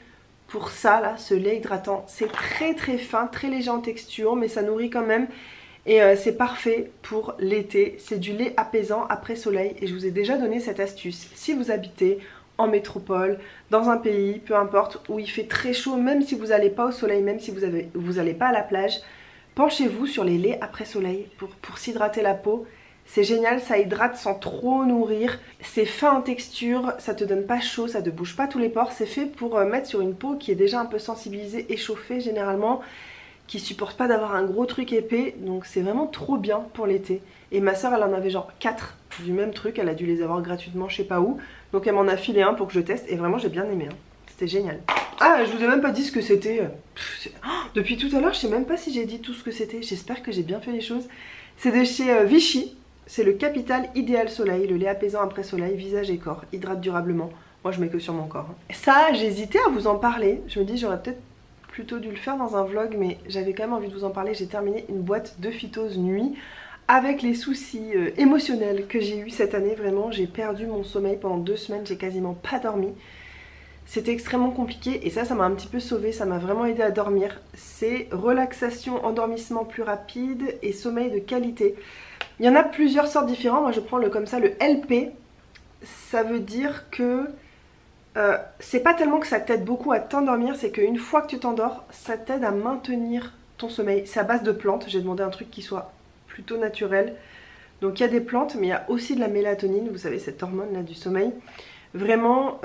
pour ça là, ce lait hydratant. C'est très très fin, très léger en texture, mais ça nourrit quand même. Et c'est parfait pour l'été, c'est du lait apaisant après soleil et je vous ai déjà donné cette astuce. Si vous habitez en métropole, dans un pays, peu importe, où il fait très chaud, même si vous n'allez pas au soleil, même si vous n'allez pas à la plage, penchez-vous sur les laits après soleil pour s'hydrater la peau. C'est génial, ça hydrate sans trop nourrir, c'est fin en texture, ça te donne pas chaud, ça te bouge pas tous les pores, c'est fait pour mettre sur une peau qui est déjà un peu sensibilisée et chauffée généralement, qui supporte pas d'avoir un gros truc épais, donc c'est vraiment trop bien pour l'été. Et ma soeur elle en avait genre 4 du même truc, elle a dû les avoir gratuitement je sais pas où, donc elle m'en a filé un pour que je teste et vraiment j'ai bien aimé hein. C'était génial. Ah je vous ai même pas dit ce que c'était, depuis tout à l'heure je sais même pas si j'ai dit tout ce que c'était, j'espère que j'ai bien fait les choses. C'est de chez Vichy, c'est le Capital Idéal Soleil, le lait apaisant après soleil, visage et corps, hydrate durablement. Moi je mets que sur mon corps. Ça j'hésitais à vous en parler, je me dis j'aurais peut-être plutôt dû le faire dans un vlog, mais j'avais quand même envie de vous en parler. J'ai terminé une boîte de phytose nuit avec les soucis émotionnels que j'ai eu cette année. Vraiment j'ai perdu mon sommeil pendant 2 semaines, j'ai quasiment pas dormi. C'était extrêmement compliqué et ça m'a un petit peu sauvée, ça m'a vraiment aidé à dormir. C'est relaxation, endormissement plus rapide et sommeil de qualité. Il y en a plusieurs sortes différents, moi je prends comme ça le LP. Ça veut dire que c'est pas tellement que ça t'aide beaucoup à t'endormir, c'est qu'une fois que tu t'endors, ça t'aide à maintenir ton sommeil. C'est à base de plantes, j'ai demandé un truc qui soit plutôt naturel. Donc il y a des plantes, mais il y a aussi de la mélatonine, vous savez cette hormone là du sommeil. Vraiment,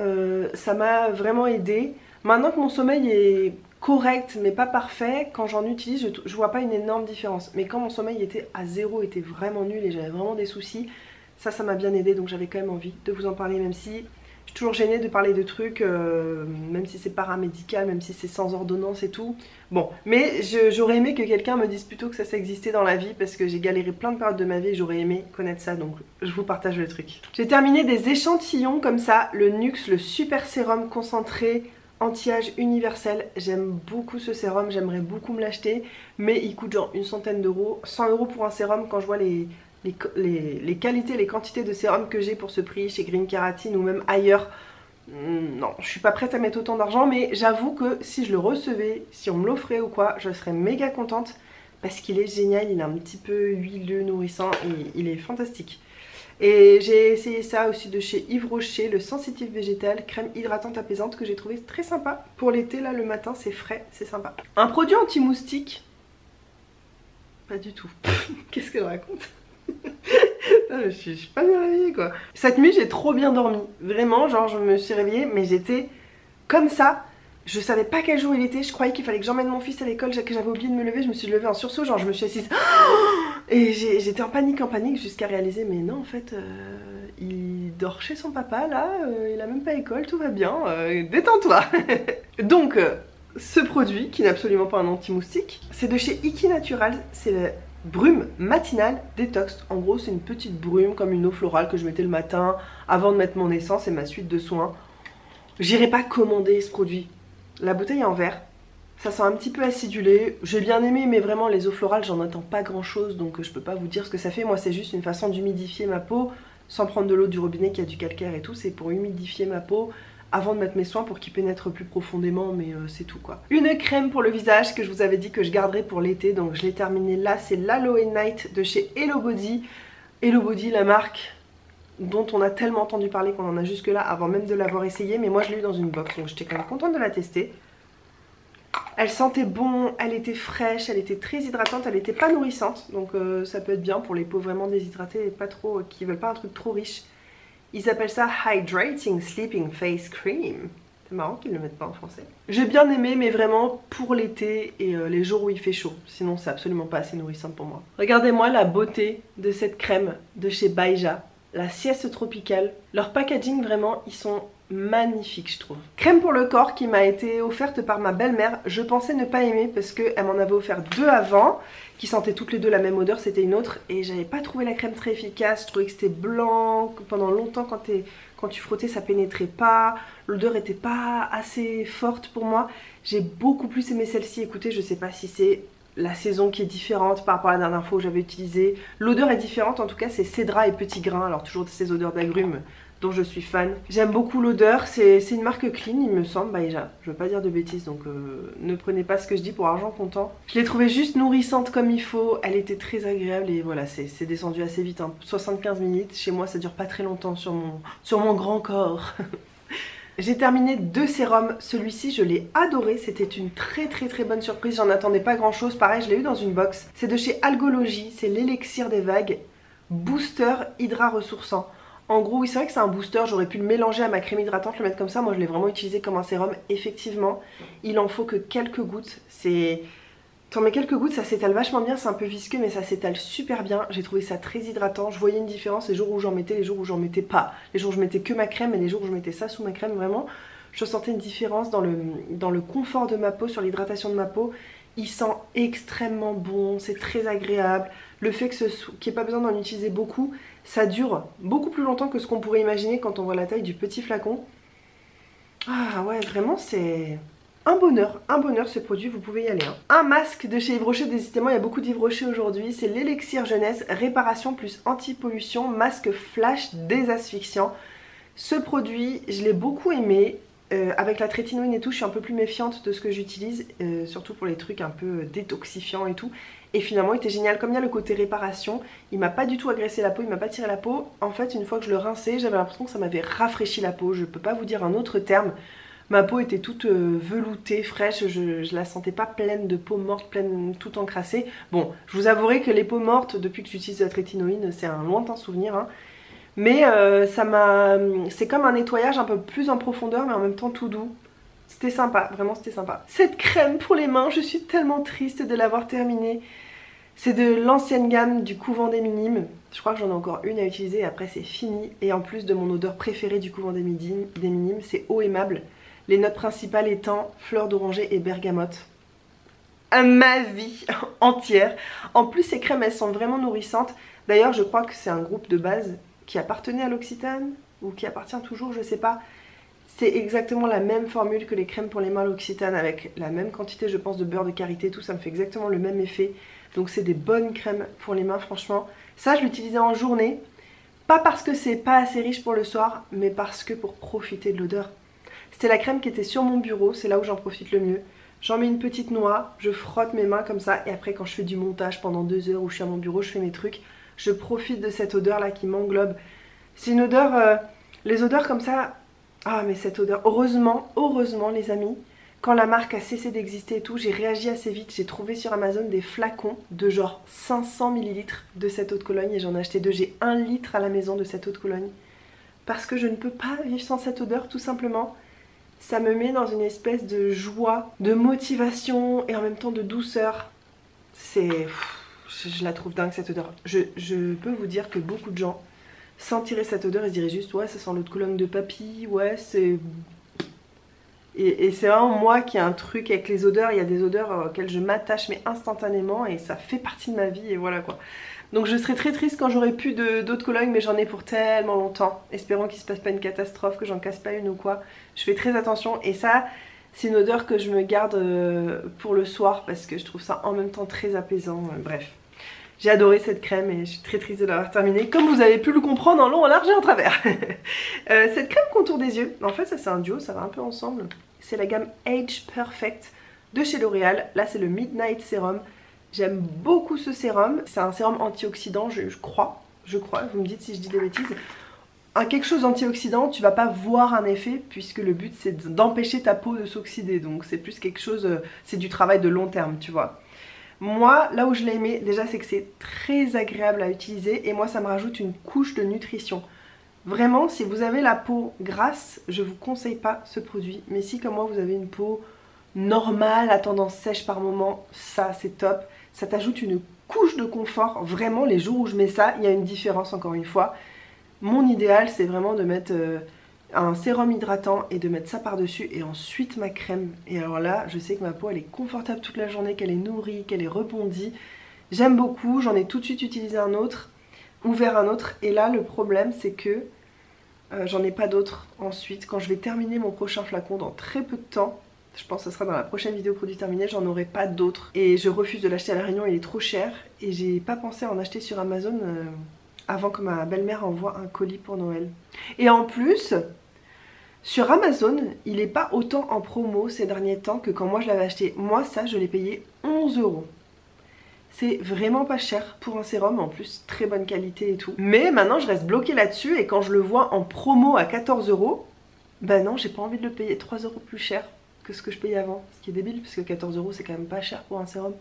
ça m'a vraiment aidé. Maintenant que mon sommeil est correct mais pas parfait, quand j'en utilise je vois pas une énorme différence. Mais quand mon sommeil était à 0, était vraiment nul et j'avais vraiment des soucis, ça m'a bien aidé, donc j'avais quand même envie de vous en parler, même si Je suis toujours gênée de parler de trucs, même si c'est paramédical, même si c'est sans ordonnance et tout. Bon, mais j'aurais aimé que quelqu'un me dise plutôt que ça existait dans la vie, parce que j'ai galéré plein de périodes de ma vie et j'aurais aimé connaître ça, donc je vous partage le truc. J'ai terminé des échantillons comme ça, le NYX, le Super Sérum concentré anti-âge universel. J'aime beaucoup ce sérum, j'aimerais beaucoup me l'acheter, mais il coûte genre une centaine d'euros. 100 € pour un sérum, quand je vois les qualités, les quantités de sérum que j'ai pour ce prix chez Green Keratin ou même ailleurs, non, je suis pas prête à mettre autant d'argent, mais j'avoue que si je le recevais, si on me l'offrait ou quoi, je serais méga contente parce qu'il est génial, il est un petit peu huileux, nourrissant et il est fantastique. Et j'ai essayé ça aussi de chez Yves Rocher, le Sensitive Végétal, crème hydratante apaisante que j'ai trouvé très sympa. Pour l'été, là, le matin, c'est frais, c'est sympa. Un produit anti-moustique, pas du tout. Qu'est-ce que je raconte? Je suis pas bien réveillée quoi. Cette nuit j'ai trop bien dormi. Vraiment, genre je me suis réveillée mais j'étais comme ça. Je savais pas quel jour il était. Je croyais qu'il fallait que j'emmène mon fils à l'école, que j'avais oublié de me lever. Je me suis levée en sursaut, genre je me suis assise. Et j'étais en panique jusqu'à réaliser mais non en fait il dort chez son papa là, il a même pas école, tout va bien, détends-toi. Donc ce produit qui n'est absolument pas un anti-moustique, c'est de chez Iki Natural, c'est le brume matinale détox. En gros c'est une petite brume comme une eau florale que je mettais le matin avant de mettre mon essence et ma suite de soins. J'irai pas commander ce produit. La bouteille est en verre, ça sent un petit peu acidulé. J'ai bien aimé mais vraiment les eaux florales j'en attends pas grand chose, donc je peux pas vous dire ce que ça fait. Moi c'est juste une façon d'humidifier ma peau sans prendre de l'eau du robinet qui a du calcaire et tout. C'est pour humidifier ma peau avant de mettre mes soins pour qu'ils pénètrent plus profondément, mais c'est tout quoi. Une crème pour le visage que je vous avais dit que je garderais pour l'été, donc je l'ai terminée là, c'est l'Aloe Night de chez Hello Body. Hello Body, la marque dont on a tellement entendu parler qu'on en a jusque là avant même de l'avoir essayé, mais moi je l'ai eu dans une box, donc j'étais quand même contente de la tester. Elle sentait bon, elle était fraîche, elle était très hydratante, elle était pas nourrissante, donc ça peut être bien pour les peaux vraiment déshydratées et pas trop, qui veulent pas un truc trop riche. Ils appellent ça Hydrating Sleeping Face Cream. C'est marrant qu'ils ne le mettent pas en français. J'ai bien aimé, mais vraiment pour l'été et les jours où il fait chaud. Sinon, c'est absolument pas assez nourrissant pour moi. Regardez-moi la beauté de cette crème de chez Baija. La sieste tropicale. Leur packaging, vraiment, ils sont magnifiques, je trouve. Crème pour le corps qui m'a été offerte par ma belle-mère. Je pensais ne pas aimer parce qu'elle m'en avait offert 2 avant, qui sentaient toutes les deux la même odeur, c'était une autre. Et j'avais pas trouvé la crème très efficace. Je trouvais que c'était blanc, que pendant longtemps quand tu frottais ça pénétrait pas. L'odeur était pas assez forte pour moi. J'ai beaucoup plus aimé celle-ci. Écoutez, je sais pas si c'est la saison qui est différente par rapport à la dernière fois où j'avais utilisé. L'odeur est différente, en tout cas c'est cédra et petit grain, alors toujours ces odeurs d'agrumes dont je suis fan. J'aime beaucoup l'odeur, c'est une marque clean il me semble, Baija. Je veux pas dire de bêtises donc ne prenez pas ce que je dis pour argent comptant. Je l'ai trouvée juste nourrissante comme il faut, elle était très agréable et voilà c'est descendu assez vite, hein. 75 minutes, chez moi ça dure pas très longtemps sur mon grand corps. J'ai terminé 2 sérums, celui-ci je l'ai adoré, c'était une très bonne surprise, j'en attendais pas grand chose, pareil je l'ai eu dans une box. C'est de chez Algologie, c'est l'élixir des vagues, booster hydra ressourçant. En gros oui c'est vrai que c'est un booster, j'aurais pu le mélanger à ma crème hydratante, le mettre comme ça, moi je l'ai vraiment utilisé comme un sérum, effectivement. Il en faut que quelques gouttes, T'en mets quelques gouttes, ça s'étale vachement bien, c'est un peu visqueux mais ça s'étale super bien. J'ai trouvé ça très hydratant, je voyais une différence les jours où j'en mettais, les jours où j'en mettais pas. Les jours où je mettais que ma crème et les jours où je mettais ça sous ma crème, vraiment. Je sentais une différence dans le confort de ma peau, sur l'hydratation de ma peau. Il sent extrêmement bon, c'est très agréable. Le fait qu'il n'y ait pas besoin d'en utiliser beaucoup, ça dure beaucoup plus longtemps que ce qu'on pourrait imaginer quand on voit la taille du petit flacon. Ah ouais, vraiment c'est... un bonheur ce produit, vous pouvez y aller. Hein. Un masque de chez Yves Rocher, décidément il y a beaucoup d'Yves Rocher aujourd'hui, c'est l'élixir jeunesse, réparation plus anti-pollution, masque flash désasphyxiant. Ce produit, je l'ai beaucoup aimé, avec la trétinoïne et tout, je suis un peu plus méfiante de ce que j'utilise, surtout pour les trucs un peu détoxifiants et tout. Et finalement il était génial, comme il y a le côté réparation, il m'a pas du tout agressé la peau, il m'a pas tiré la peau. En fait une fois que je le rinçais, j'avais l'impression que ça m'avait rafraîchi la peau, je peux pas vous dire un autre terme. Ma peau était toute veloutée, fraîche, je la sentais pas pleine de peau morte, pleine, toute encrassée. Bon, je vous avouerai que les peaux mortes, depuis que j'utilise la trétinoïne, c'est un lointain souvenir. Hein. Mais c'est comme un nettoyage un peu plus en profondeur, mais en même temps tout doux. C'était sympa, vraiment c'était sympa. Cette crème pour les mains, je suis tellement triste de l'avoir terminée. C'est de l'ancienne gamme du couvent des Minimes. Je crois que j'en ai encore une à utiliser et après c'est fini. Et en plus de mon odeur préférée du couvent des Minimes, c'est eau aimable. Les notes principales étant fleur d'oranger et bergamote. Ma vie entière. En plus ces crèmes elles sont vraiment nourrissantes. D'ailleurs je crois que c'est un groupe de base qui appartenait à l'Occitane ou qui appartient toujours, je sais pas. C'est exactement la même formule que les crèmes pour les mains l'Occitane avec la même quantité je pense de beurre de karité, tout ça me fait exactement le même effet. Donc c'est des bonnes crèmes pour les mains franchement. Ça je l'utilisais en journée, pas parce que c'est pas assez riche pour le soir, mais parce que pour profiter de l'odeur. C'était la crème qui était sur mon bureau, c'est là où j'en profite le mieux. J'en mets une petite noix, je frotte mes mains comme ça et après quand je fais du montage pendant 2 heures où je suis à mon bureau, je fais mes trucs, je profite de cette odeur là qui m'englobe. C'est une odeur, les odeurs comme ça, ah mais cette odeur, heureusement les amis, quand la marque a cessé d'exister et tout, j'ai réagi assez vite, j'ai trouvé sur Amazon des flacons de genre 500 ml de cette eau de Cologne et j'en ai acheté 2, j'ai 1 litre à la maison de cette eau de Cologne. Parce que je ne peux pas vivre sans cette odeur tout simplement. Ça me met dans une espèce de joie, de motivation et en même temps de douceur. C'est... Je la trouve dingue cette odeur. Je peux vous dire que beaucoup de gens sentiraient cette odeur et se diraient juste ouais ça sent l'eau de Cologne de papy, ouais c'est... Et c'est vraiment moi qui ai un truc avec les odeurs, il y a des odeurs auxquelles je m'attache mais instantanément et ça fait partie de ma vie et voilà quoi. Donc je serais très triste quand j'aurai plus d'eau de Cologne mais j'en ai pour tellement longtemps. Espérons qu'il se passe pas une catastrophe, que j'en casse pas une ou quoi. Je fais très attention et ça c'est une odeur que je me garde pour le soir parce que je trouve ça en même temps très apaisant, bref. J'ai adoré cette crème et je suis très triste de l'avoir terminée, comme vous avez pu le comprendre en long, en large et en travers. Cette crème contour des yeux, en fait ça c'est un duo, ça va un peu ensemble. C'est la gamme Age Perfect de chez L'Oréal. Là c'est le Midnight Serum. J'aime beaucoup ce sérum. C'est un sérum antioxydant, je crois. Vous me dites si je dis des bêtises. Quelque chose d'antioxydant, tu vas pas voir un effet puisque le but c'est d'empêcher ta peau de s'oxyder. Donc c'est plus quelque chose, c'est du travail de long terme, tu vois. Moi, là où je l'ai aimé, déjà c'est que c'est très agréable à utiliser et moi ça me rajoute une couche de nutrition. Vraiment, si vous avez la peau grasse, je vous conseille pas ce produit. Mais si comme moi vous avez une peau normale, à tendance sèche par moment, ça c'est top. Ça t'ajoute une couche de confort. Vraiment, les jours où je mets ça, il y a une différence encore une fois. Mon idéal c'est vraiment de mettre... un sérum hydratant et de mettre ça par dessus et ensuite ma crème. Et alors là je sais que ma peau elle est confortable toute la journée, qu'elle est nourrie, qu'elle est rebondie. J'aime beaucoup, j'en ai tout de suite utilisé un autre, ouvert un autre et là le problème c'est que j'en ai pas d'autres ensuite. Quand je vais terminer mon prochain flacon dans très peu de temps, je pense que ce sera dans la prochaine vidéo produit terminé, j'en aurai pas d'autres. Et je refuse de l'acheter à La Réunion, il est trop cher et j'ai pas pensé à en acheter sur Amazon avant que ma belle-mère envoie un colis pour Noël. Et en plus... sur Amazon, il n'est pas autant en promo ces derniers temps que quand moi je l'avais acheté. Moi ça je l'ai payé 11 €. C'est vraiment pas cher pour un sérum, en plus très bonne qualité et tout. Mais maintenant je reste bloquée là-dessus et quand je le vois en promo à 14 €, bah non j'ai pas envie de le payer 3 € plus cher que ce que je payais avant. Ce qui est débile parce que 14 € c'est quand même pas cher pour un sérum.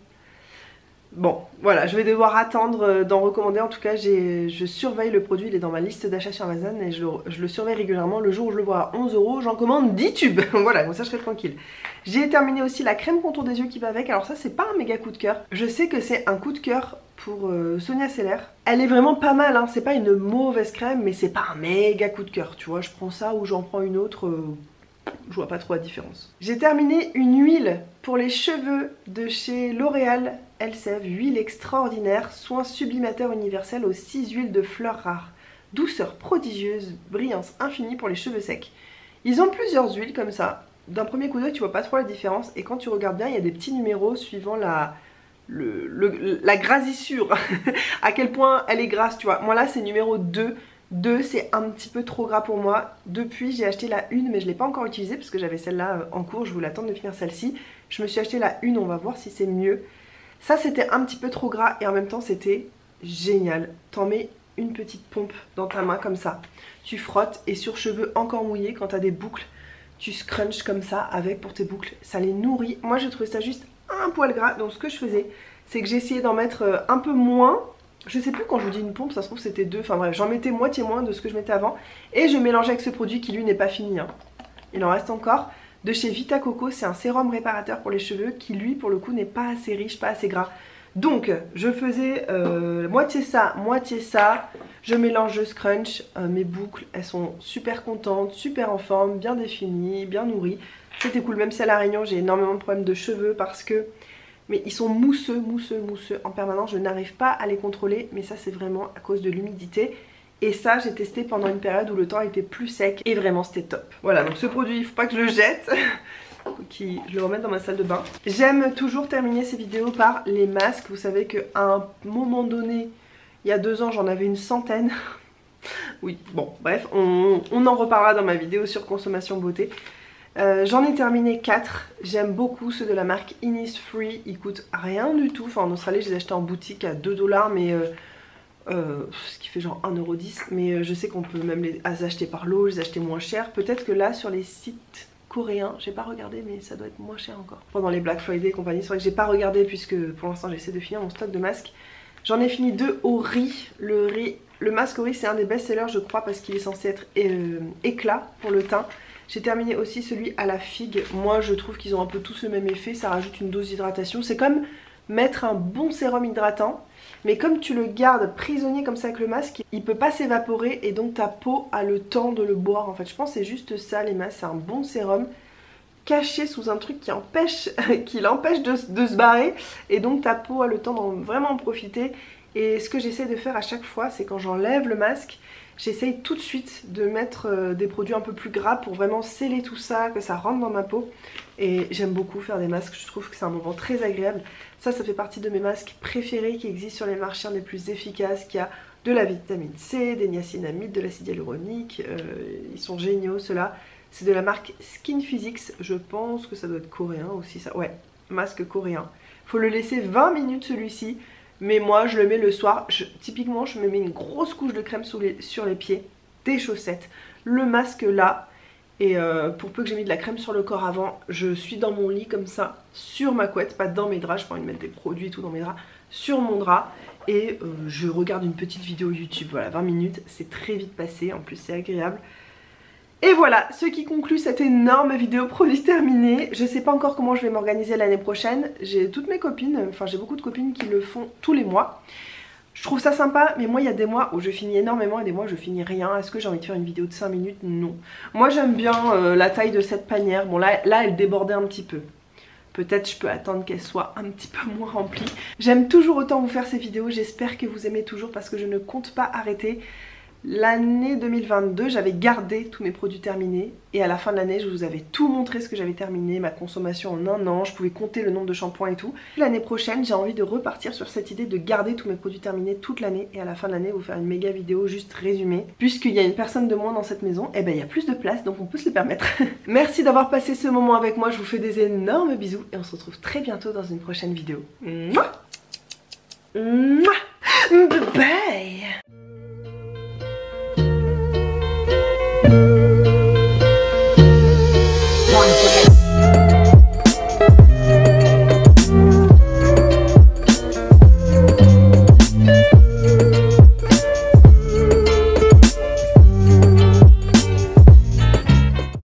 Bon, voilà, je vais devoir attendre d'en recommander. En tout cas, je surveille le produit, il est dans ma liste d'achat sur Amazon et je le surveille régulièrement. Le jour où je le vois à 11 €, j'en commande 10 tubes. Voilà, comme ça je serai tranquille. J'ai terminé aussi la crème contour des yeux qui va avec. Alors ça, c'est pas un méga coup de cœur. Je sais que c'est un coup de cœur pour Sonia Seller. Elle est vraiment pas mal, hein. C'est pas une mauvaise crème, mais c'est pas un méga coup de cœur. Tu vois, je prends ça ou j'en prends une autre... je vois pas trop la différence. J'ai terminé une huile pour les cheveux de chez L'Oréal Elseve, huile extraordinaire, soin sublimateur universel aux 6 huiles de fleurs rares. Douceur prodigieuse, brillance infinie pour les cheveux secs. Ils ont plusieurs huiles comme ça. D'un premier coup d'œil tu vois pas trop la différence et quand tu regardes bien il y a des petits numéros suivant la grasissure, à quel point elle est grasse tu vois. Moi là c'est numéro 2. 2 c'est un petit peu trop gras pour moi. Depuis j'ai acheté la 1 mais je ne l'ai pas encore utilisée parce que j'avais celle-là en cours, je voulais attendre de finir celle-ci. Je me suis acheté la 1, on va voir si c'est mieux. Ça c'était un petit peu trop gras et en même temps c'était génial. T'en mets une petite pompe dans ta main comme ça. Tu frottes et sur cheveux encore mouillés quand t'as des boucles, tu scrunches comme ça avec pour tes boucles. Ça les nourrit. Moi j'ai trouvé ça juste un poil gras donc ce que je faisais c'est que j'ai essayé d'en mettre un peu moins. Je sais plus quand je vous dis une pompe, ça se trouve c'était 2, enfin bref, j'en mettais moitié moins de ce que je mettais avant. Et je mélangeais avec ce produit qui lui n'est pas fini, hein. Il en reste encore. De chez Vita Coco, c'est un sérum réparateur pour les cheveux qui lui pour le coup n'est pas assez riche, pas assez gras. Donc je faisais moitié ça, je mélange, je scrunch, mes boucles elles sont super contentes, super en forme, bien définies, bien nourries. C'était cool, même si à La Réunion j'ai énormément de problèmes de cheveux parce que... Mais ils sont mousseux en permanence, je n'arrive pas à les contrôler, mais ça c'est vraiment à cause de l'humidité. Et ça j'ai testé pendant une période où le temps était plus sec et vraiment c'était top. Voilà, donc ce produit il faut pas que je le jette. Je le remette dans ma salle de bain. J'aime toujours terminer ces vidéos par les masques. Vous savez qu'à un moment donné, il y a 2 ans, j'en avais une centaine. Oui, bon, bref, on en reparlera dans ma vidéo sur consommation beauté. J'en ai terminé 4. J'aime beaucoup ceux de la marque Innisfree. Ils coûtent rien du tout. Enfin, en Australie, je les ai achetés en boutique à 2 $, mais... ce qui fait genre 1,10 €. Mais je sais qu'on peut même les acheter par lot, les acheter moins cher. Peut-être que là, sur les sites... coréen, j'ai pas regardé mais ça doit être moins cher encore. Pendant les Black Friday et compagnie, c'est vrai que j'ai pas regardé puisque pour l'instant j'essaie de finir mon stock de masques. J'en ai fini 2 au riz. Le masque au riz c'est un des best-sellers je crois parce qu'il est censé être éclat pour le teint. J'ai terminé aussi celui à la figue. Moi je trouve qu'ils ont un peu tous le même effet, ça rajoute une dose d'hydratation. C'est comme mettre un bon sérum hydratant. Mais comme tu le gardes prisonnier comme ça avec le masque, il peut pas s'évaporer et donc ta peau a le temps de le boire. En fait, je pense que c'est juste ça les masques, c'est un bon sérum caché sous un truc qui l'empêche de se barrer. Et donc ta peau a le temps d'en vraiment en profiter. Et ce que j'essaie de faire à chaque fois, c'est quand j'enlève le masque, j'essaye tout de suite de mettre des produits un peu plus gras pour vraiment sceller tout ça, que ça rentre dans ma peau. Et j'aime beaucoup faire des masques, je trouve que c'est un moment très agréable. Ça fait partie de mes masques préférés qui existent sur les marchés, un des plus efficaces, qui a de la vitamine C, des niacinamides, de l'acide hyaluronique. Ils sont géniaux ceux-là. C'est de la marque Skin Physics, je pense que ça doit être coréen aussi ça. Ouais, masque coréen. Faut le laisser 20 minutes celui-ci. Mais moi je le mets le soir, typiquement je me mets une grosse couche de crème sur les pieds, des chaussettes, le masque là. Et pour peu que j'ai mis de la crème sur le corps avant, je suis dans mon lit comme ça, sur ma couette, pas dans mes draps, j'ai pas envie de mettre des produits et tout dans mes draps, sur mon drap. Et je regarde une petite vidéo YouTube, voilà 20 minutes, c'est très vite passé, en plus c'est agréable. Et voilà, ce qui conclut cette énorme vidéo produit terminée. Je sais pas encore comment je vais m'organiser l'année prochaine. J'ai toutes mes copines, enfin j'ai beaucoup de copines qui le font tous les mois. Je trouve ça sympa, mais moi il y a des mois où je finis énormément et des mois où je finis rien. Est-ce que j'ai envie de faire une vidéo de 5 minutes? Non. Moi j'aime bien la taille de cette panière. Bon là elle débordait un petit peu. Peut-être je peux attendre qu'elle soit un petit peu moins remplie. J'aime toujours autant vous faire ces vidéos. J'espère que vous aimez toujours parce que je ne compte pas arrêter. L'année 2022, j'avais gardé tous mes produits terminés et à la fin de l'année, je vous avais tout montré ce que j'avais terminé, ma consommation en 1 an, je pouvais compter le nombre de shampoings et tout. L'année prochaine, j'ai envie de repartir sur cette idée de garder tous mes produits terminés toute l'année et à la fin de l'année, vous faire une méga vidéo juste résumée. Puisqu'il y a une personne de moins dans cette maison, et ben il y a plus de place donc on peut se le permettre. Merci d'avoir passé ce moment avec moi, je vous fais des énormes bisous et on se retrouve très bientôt dans une prochaine vidéo. Mouah. Mouah. Bye bye.